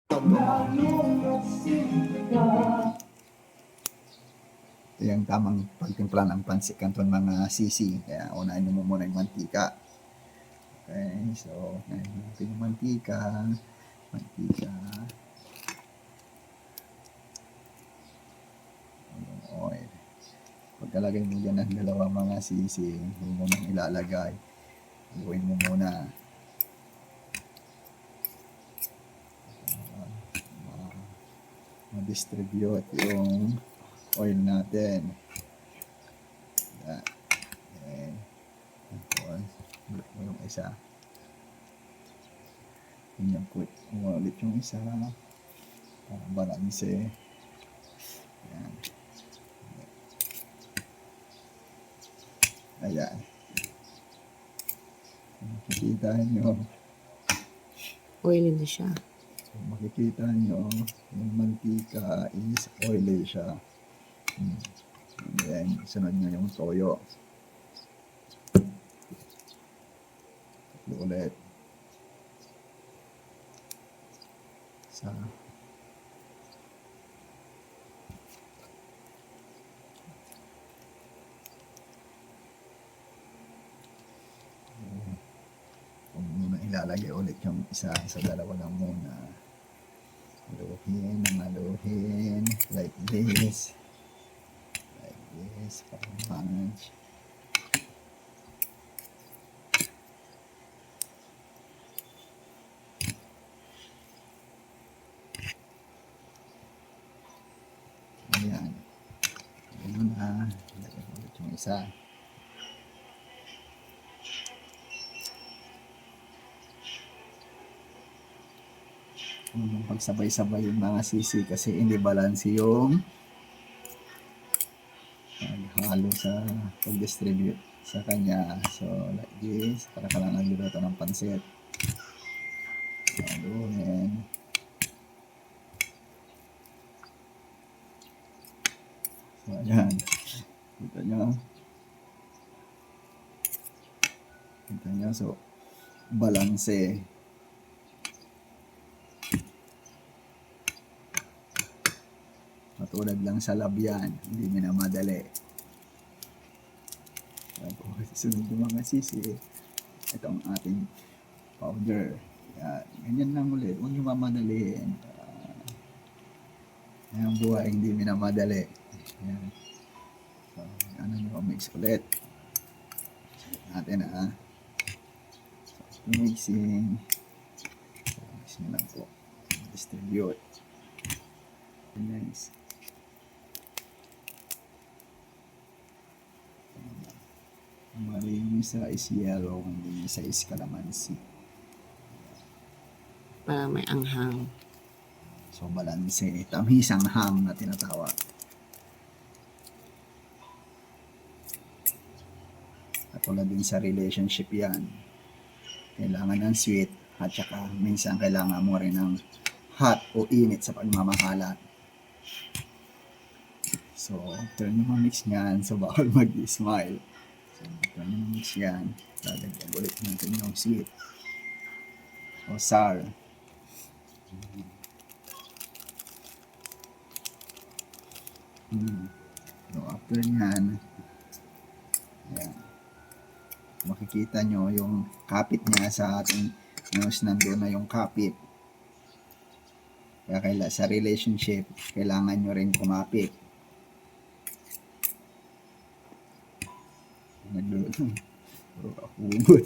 Ito yung tamang pagtimpla ng pansit canton mga sisi. Kaya unahin nyo muna yung mantika. Okay, so unahin natin yung mantika. Yung oil. Pagkalagay mo dyan ng dalawang mga sisi, huwag mo nang ilalagay. Haluin mo muna. Ma-distribute yung oil natin. Yan. Okay. Tapos, ulit mo yung isa. Ganyan po. Ulit yung isa. Para balanse. Yan. Ayan. Makikita nyo. Oily na siya. So, makikita nyo, yung mantika is oily siya. And then, sunod nyo yung toyo. Tatlo ulit. Isa. Kung muna ilalagay ulit yung isa sa dalawa lang muna. Haluhin, like this. Like this, parang manage. Ayan. Ganun na. Lagyan ulit yung isa. Pagsabay-sabay yung mga sisi kasi hindi balance yung paghalo sa pag-distribute sa kanya. So, like this. Para ka lang nagluluto ng pansit. Haluin. So, ayan. Kita nyo. Kita nyo. So, balanse. Matulad lang sa labyan. Hindi minamadali. Tapos, sunod yung mga sisi. Ito ang ating powder. Yan. Ganyan lang ulit. Huwag nyo mamadaliin. Ang buhay hindi minamadali. Yan. So, ano nyo, mix ulit. Sulit natin So, mixing. So, mix nyo lang po. Distribute. Nice. Yung isa is yellow, yung isa is calamansi. Para may anghang. So, balanse. Tamis ang hang na tinatawag. At tulad din sa relationship yan. Kailangan ng sweet at saka minsan kailangan mo rin ng hot o init sa pagmamahalan. So, after nyo ma-mix yan, so bawal mag-smile. So, after nyo ma-mix yan, lalagyan ulit natin yung sweet o sour. So, after nyan, yan. Makikita nyo yung kapit niya sa ating nose, nandun na yung kapit. Kaya sa relationship, kailangan nyo rin kumapit. Nagluluto. Puro kakubod.